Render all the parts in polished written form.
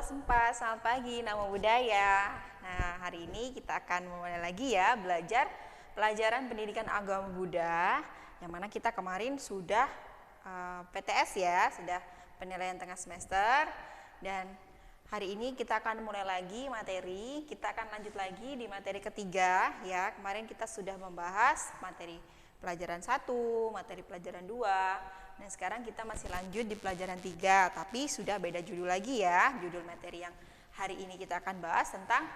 kelas 4, selamat pagi Nama Budaya. Nah, hari ini kita akan memulai lagi ya belajar pelajaran pendidikan agama Buddha, yang mana kita kemarin sudah PTS ya, sudah penilaian tengah semester, dan hari ini kita akan mulai lagi materi. Kita akan lanjut lagi di materi ketiga ya. Kemarin kita sudah membahas materi pelajaran 1, materi pelajaran 2. Dan sekarang kita masih lanjut di pelajaran 3, tapi sudah beda judul lagi ya. Judul materi yang hari ini kita akan bahas tentang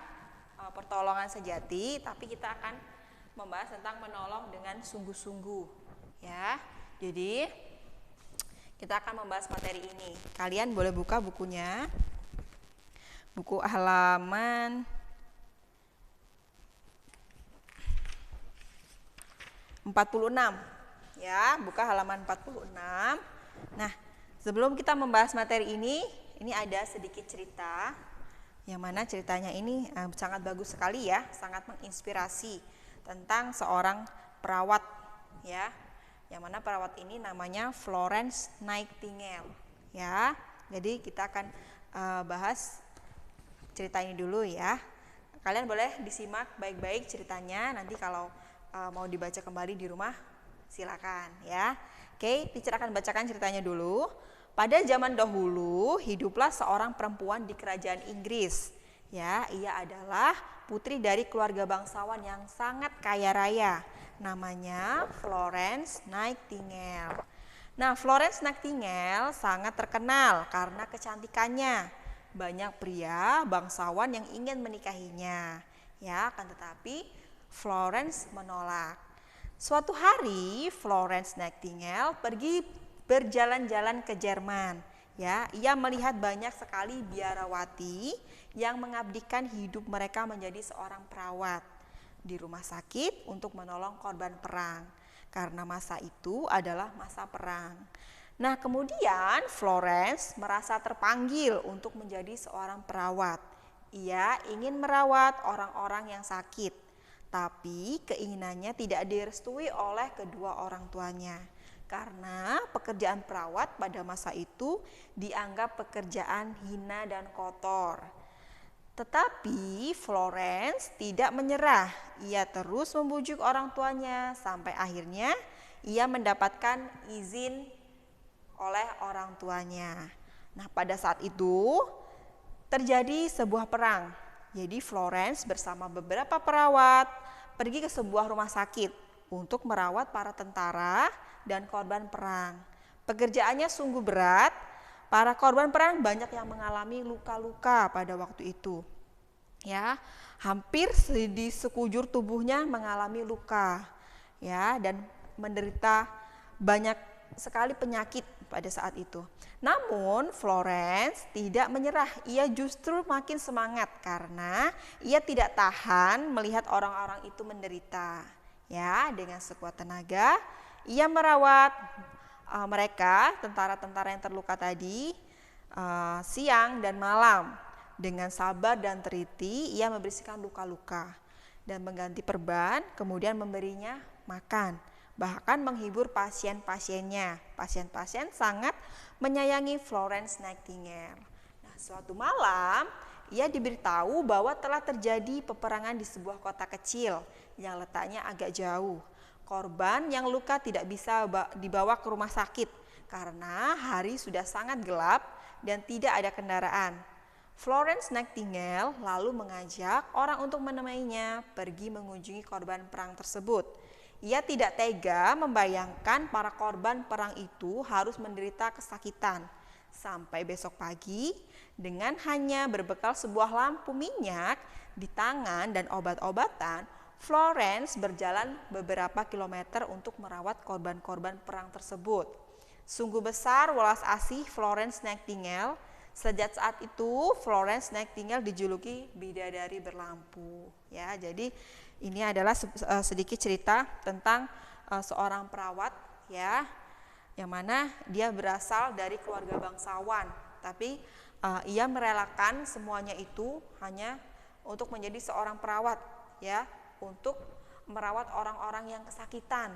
pertolongan sejati, tapi kita akan membahas tentang menolong dengan sungguh-sungguh ya. Jadi kita akan membahas materi ini. Kalian boleh buka bukunya. Buku halaman 46. Ya, buka halaman 46. Nah, sebelum kita membahas materi ini ada sedikit cerita, yang mana ceritanya ini sangat bagus sekali ya, sangat menginspirasi tentang seorang perawat ya, yang mana perawat ini namanya Florence Nightingale ya. Jadi kita akan bahas cerita ini dulu ya. Kalian boleh disimak baik-baik ceritanya, nanti kalau mau dibaca kembali di rumah silakan ya. Oke, teacher akan bacakan ceritanya dulu. Pada zaman dahulu hiduplah seorang perempuan di kerajaan Inggris. Ya, ia adalah putri dari keluarga bangsawan yang sangat kaya raya. Namanya Florence Nightingale. Nah, Florence Nightingale sangat terkenal karena kecantikannya. Banyak pria bangsawan yang ingin menikahinya. Ya, akan tetapi Florence menolak. Suatu hari Florence Nightingale pergi berjalan-jalan ke Jerman. Ya, ia melihat banyak sekali biarawati yang mengabdikan hidup mereka menjadi seorang perawat di rumah sakit untuk menolong korban perang. Karena masa itu adalah masa perang. Nah, kemudian Florence merasa terpanggil untuk menjadi seorang perawat. Ia ingin merawat orang-orang yang sakit. Tapi keinginannya tidak direstui oleh kedua orang tuanya, karena pekerjaan perawat pada masa itu dianggap pekerjaan hina dan kotor. Tetapi Florence tidak menyerah. Ia terus membujuk orang tuanya sampai akhirnya ia mendapatkan izin oleh orang tuanya. Nah, pada saat itu terjadi sebuah perang. Jadi Florence bersama beberapa perawat pergi ke sebuah rumah sakit untuk merawat para tentara dan korban perang. Pekerjaannya sungguh berat. Para korban perang banyak yang mengalami luka-luka pada waktu itu. Ya, hampir di sekujur tubuhnya mengalami luka. Ya, dan menderita banyak sekali penyakit pada saat itu. Namun Florence tidak menyerah, ia justru makin semangat karena ia tidak tahan melihat orang-orang itu menderita. Ya, dengan sekuat tenaga ia merawat mereka, tentara-tentara yang terluka tadi, siang dan malam. Dengan sabar dan teliti ia membersihkan luka-luka dan mengganti perban, kemudian memberinya makan. Bahkan menghibur pasien-pasiennya. Pasien-pasien sangat menyayangi Florence Nightingale. Nah, suatu malam ia diberitahu bahwa telah terjadi peperangan di sebuah kota kecil yang letaknya agak jauh. Korban yang luka tidak bisa dibawa ke rumah sakit karena hari sudah sangat gelap dan tidak ada kendaraan. Florence Nightingale lalu mengajak orang untuk menemaninya pergi mengunjungi korban perang tersebut. Ia tidak tega membayangkan para korban perang itu harus menderita kesakitan. Sampai besok pagi, dengan hanya berbekal sebuah lampu minyak di tangan dan obat-obatan, Florence berjalan beberapa kilometer untuk merawat korban-korban perang tersebut. Sungguh besar welas asih Florence Nightingale. Sejak saat itu, Florence Nightingale dijuluki bidadari berlampu. Ya, jadi ini adalah sedikit cerita tentang seorang perawat ya, yang mana dia berasal dari keluarga bangsawan, tapi ia merelakan semuanya itu hanya untuk menjadi seorang perawat ya, untuk merawat orang-orang yang kesakitan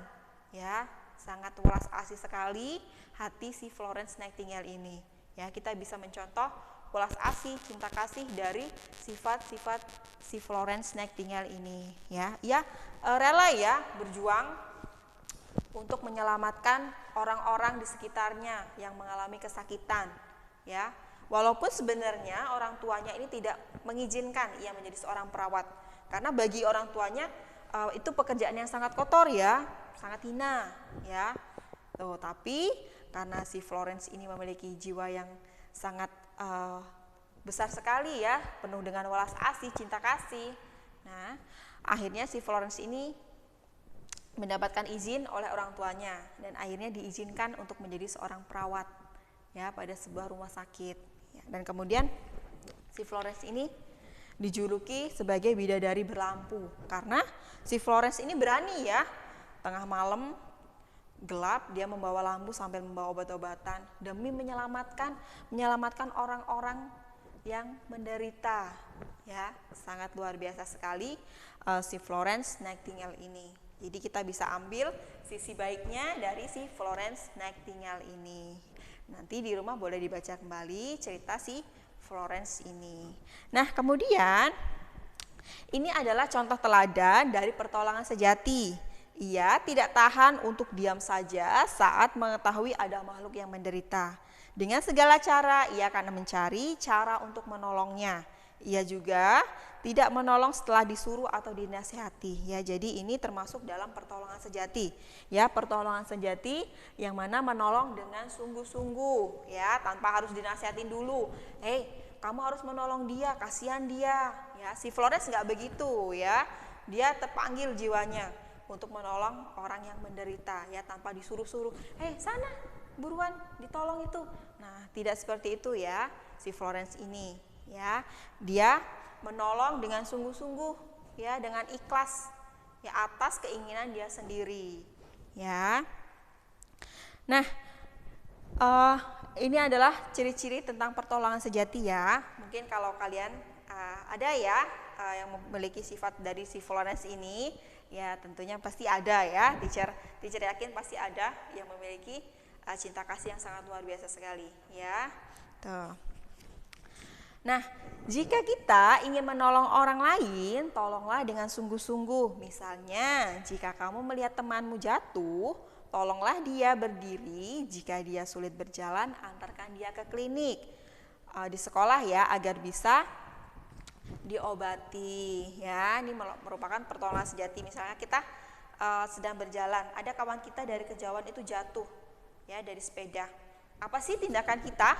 ya. Sangat welas asih sekali hati si Florence Nightingale ini. Ya, kita bisa mencontoh welas asih, cinta kasih dari sifat-sifat si Florence Nightingale ini, ya. Ia rela ya berjuang untuk menyelamatkan orang-orang di sekitarnya yang mengalami kesakitan, ya. Walaupun sebenarnya orang tuanya ini tidak mengizinkan ia menjadi seorang perawat, karena bagi orang tuanya itu pekerjaan yang sangat kotor ya, sangat hina, ya. Tuh, tapi karena si Florence ini memiliki jiwa yang sangat besar sekali ya, penuh dengan welas asih, cinta kasih. Nah, akhirnya si Florence ini mendapatkan izin oleh orang tuanya dan akhirnya diizinkan untuk menjadi seorang perawat ya pada sebuah rumah sakit. Ya, dan kemudian si Florence ini dijuluki sebagai bidadari berlampu karena si Florence ini berani ya, tengah malam gelap dia membawa lampu sambil membawa obat-obatan demi menyelamatkan orang-orang yang menderita, ya. Sangat luar biasa sekali si Florence Nightingale ini. Jadi kita bisa ambil sisi baiknya dari si Florence Nightingale ini. Nanti di rumah boleh dibaca kembali cerita si Florence ini. Nah, kemudian ini adalah contoh teladan dari pertolongan sejati. Ia tidak tahan untuk diam saja saat mengetahui ada makhluk yang menderita. Dengan segala cara, ia akan mencari cara untuk menolongnya. Ia juga tidak menolong setelah disuruh atau dinasihati. Ya, jadi ini termasuk dalam pertolongan sejati. Ya, pertolongan sejati yang mana menolong dengan sungguh-sungguh, ya, tanpa harus dinasihatin dulu. Hei, kamu harus menolong dia, kasihan dia. Ya, si Florence nggak begitu, ya. Dia terpanggil jiwanya untuk menolong orang yang menderita, ya, tanpa disuruh-suruh. Hei, sana, buruan, ditolong itu. Nah, tidak seperti itu ya, si Florence ini, ya. Dia menolong dengan sungguh-sungguh, ya, dengan ikhlas, ya, atas keinginan dia sendiri, ya. Nah, ini adalah ciri-ciri tentang pertolongan sejati ya. Mungkin kalau kalian ada ya yang memiliki sifat dari si Florence ini, ya tentunya pasti ada ya. Teacher yakin pasti ada yang memiliki cinta kasih yang sangat luar biasa sekali, ya. Tuh. Nah, jika kita ingin menolong orang lain, tolonglah dengan sungguh-sungguh. Misalnya, jika kamu melihat temanmu jatuh, tolonglah dia berdiri. Jika dia sulit berjalan, antarkan dia ke klinik di sekolah ya, agar bisa diobati. Ya, ini merupakan pertolongan sejati. Misalnya kita sedang berjalan, ada kawan kita dari kejauhan itu jatuh, ya, dari sepeda. Apa sih tindakan kita?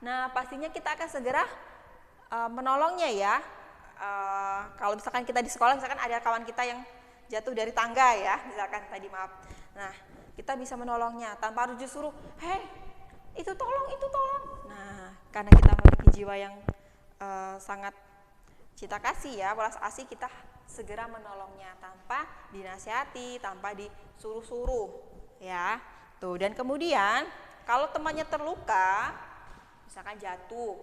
Nah, pastinya kita akan segera menolongnya ya. Kalau misalkan kita di sekolah, misalkan ada kawan kita yang jatuh dari tangga ya, misalkan tadi maaf. Nah, kita bisa menolongnya tanpa harus disuruh, hei, itu tolong. Nah, karena kita memiliki jiwa yang sangat cinta kasih ya, welas asih, kita segera menolongnya tanpa dinasihati, tanpa disuruh-suruh, ya. Tuh, dan kemudian kalau temannya terluka, misalkan jatuh,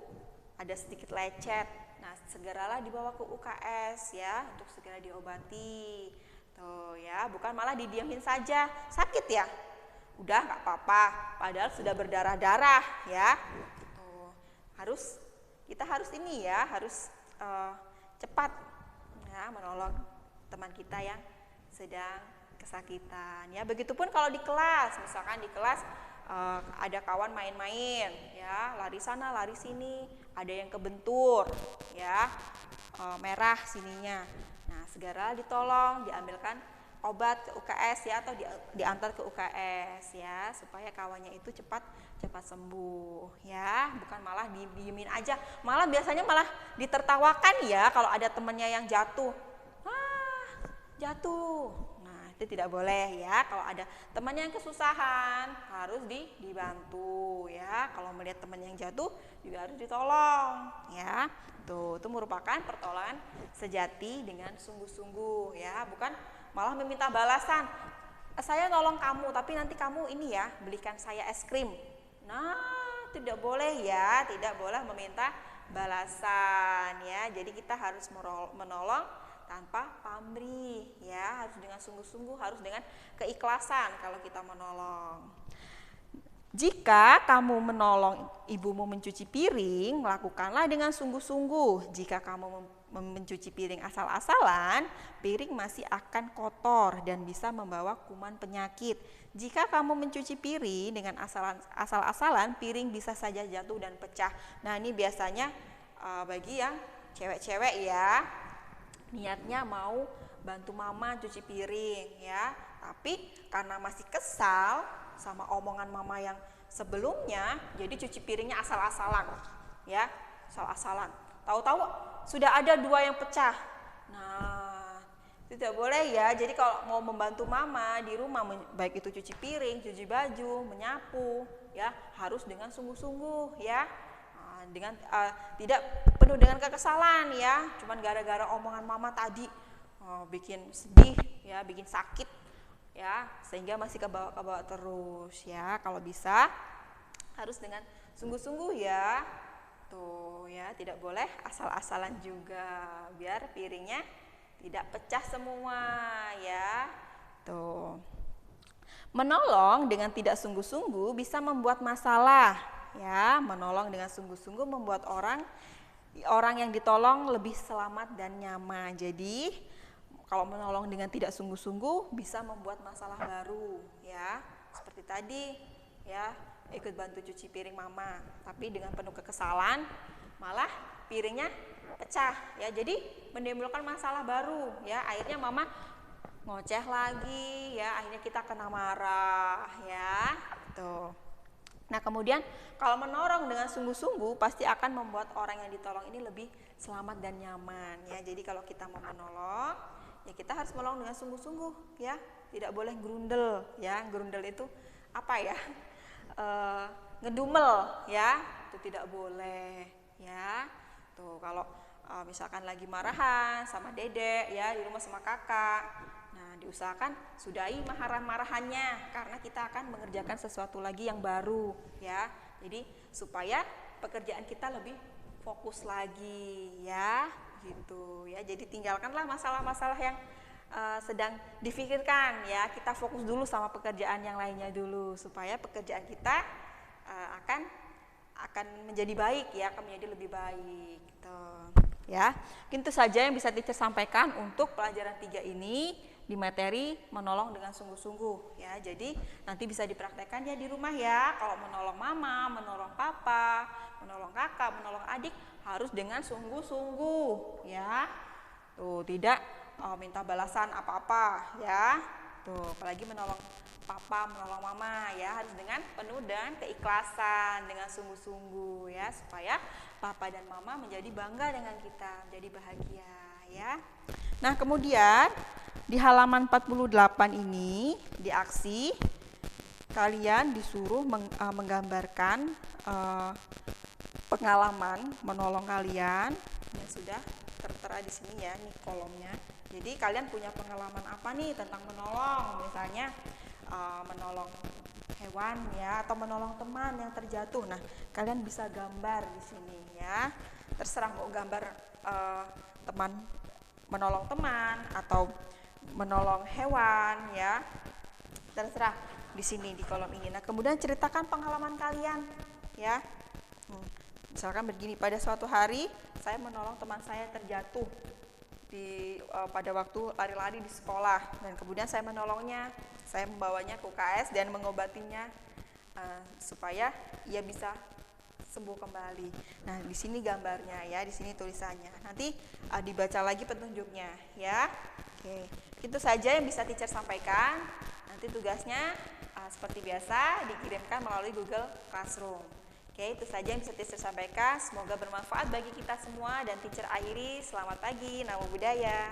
ada sedikit lecet, nah segeralah dibawa ke UKS ya untuk segera diobati. Tuh ya, bukan malah didiamin saja, sakit ya, udah nggak apa-apa, padahal sudah berdarah-darah ya. Tuh, kita harus ini ya, harus cepat ya menolong teman kita yang sedang kesakitan ya. Begitupun kalau di kelas, misalkan di kelas ada kawan main-main ya, lari sana lari sini, ada yang kebentur ya, merah sininya. Nah, segera ditolong, diambilkan obat ke UKS ya, atau diantar ke UKS ya, supaya kawannya itu cepat sembuh ya, bukan malah didiemin aja. Malah biasanya malah ditertawakan ya kalau ada temennya yang jatuh. Jatuh. Nah, itu tidak boleh ya. Kalau ada temannya yang kesusahan, harus dibantu ya. Kalau melihat teman yang jatuh juga harus ditolong ya. Tuh, itu merupakan pertolongan sejati dengan sungguh-sungguh ya, bukan malah meminta balasan. Saya nolong kamu, tapi nanti kamu ini ya, belikan saya es krim. Nah, tidak boleh ya, tidak boleh meminta balasan ya. Jadi kita harus menolong tanpa pamrih ya, harus dengan sungguh-sungguh, harus dengan keikhlasan kalau kita menolong. Jika kamu menolong ibumu mencuci piring, lakukanlah dengan sungguh-sungguh. Jika kamu mencuci piring asal-asalan, piring masih akan kotor dan bisa membawa kuman penyakit. Jika kamu mencuci piring dengan asal-asalan, piring bisa saja jatuh dan pecah. Nah, ini biasanya bagi yang cewek-cewek ya, niatnya mau bantu mama cuci piring ya, tapi karena masih kesal sama omongan mama yang sebelumnya, jadi cuci piringnya asal-asalan ya, asal-asalan. Tahu-tahu sudah ada 2 yang pecah. Nah, itu tidak boleh ya. Jadi kalau mau membantu mama di rumah, baik itu cuci piring, cuci baju, menyapu ya, harus dengan sungguh-sungguh ya. Dengan tidak penuh dengan kekesalan ya, cuman gara-gara omongan mama tadi bikin sedih ya, bikin sakit ya, sehingga masih kebawa terus ya. Kalau bisa harus dengan sungguh-sungguh ya, tuh ya, tidak boleh asal-asalan juga, biar piringnya tidak pecah semua ya. Tuh, menolong dengan tidak sungguh-sungguh bisa membuat masalah ya. Menolong dengan sungguh-sungguh membuat orang yang ditolong lebih selamat dan nyaman. Jadi kalau menolong dengan tidak sungguh-sungguh bisa membuat masalah baru ya. Seperti tadi ya, ikut bantu cuci piring mama, tapi dengan penuh kekesalan malah piringnya pecah ya. Jadi menimbulkan masalah baru ya. Akhirnya mama ngoceh lagi ya, akhirnya kita kena marah ya. Tuh. Nah, kemudian kalau menolong dengan sungguh-sungguh pasti akan membuat orang yang ditolong ini lebih selamat dan nyaman ya. Jadi kalau kita mau menolong, ya kita harus menolong dengan sungguh-sungguh ya. Tidak boleh gerundel ya. Gerundel itu apa ya? Ngedumel ya. Itu tidak boleh ya. Tuh, kalau misalkan lagi marahan sama dedek ya, di rumah sama kakak, nah diusahakan sudahi marah-marahannya, karena kita akan mengerjakan sesuatu lagi yang baru ya. Jadi supaya pekerjaan kita lebih fokus lagi ya, gitu ya. Jadi tinggalkanlah masalah-masalah yang sedang difikirkan ya. Kita fokus dulu sama pekerjaan yang lainnya dulu, supaya pekerjaan kita akan menjadi baik ya, akan menjadi lebih baik gitu ya. Mungkin itu saja yang bisa teacher sampaikan untuk pelajaran 3 ini di materi menolong dengan sungguh-sungguh ya. Jadi nanti bisa dipraktekkan ya di rumah ya. Kalau menolong mama, menolong papa, menolong kakak, menolong adik harus dengan sungguh-sungguh ya. Tuh, tidak minta balasan apa-apa ya. Tuh, apalagi menolong papa, menolong mama ya, harus dengan penuh dan keikhlasan, dengan sungguh-sungguh ya, supaya papa dan mama menjadi bangga dengan kita, menjadi bahagia ya. Nah, kemudian di halaman 48 ini di aksi kalian disuruh menggambarkan pengalaman menolong kalian yang sudah tertera di sini ya, ini kolomnya. Jadi kalian punya pengalaman apa nih tentang menolong? Misalnya menolong hewan ya, atau menolong teman yang terjatuh. Nah, kalian bisa gambar di sini ya. Terserah mau gambar teman, menolong teman atau menolong hewan ya. Terserah di sini di kolom ini. Nah, kemudian ceritakan pengalaman kalian ya. Misalkan begini, pada suatu hari saya menolong teman saya terjatuh pada waktu lari-lari di sekolah, dan kemudian saya menolongnya, saya membawanya ke UKS dan mengobatinya supaya ia bisa sembuh kembali. Nah, di sini gambarnya ya, di sini tulisannya. Nanti dibaca lagi petunjuknya ya. Oke, itu saja yang bisa teacher sampaikan. Nanti tugasnya seperti biasa dikirimkan melalui Google Classroom. Oke, itu saja yang bisa teacher sampaikan. Semoga bermanfaat bagi kita semua, dan teacher akhiri, selamat pagi, namo buddhaya.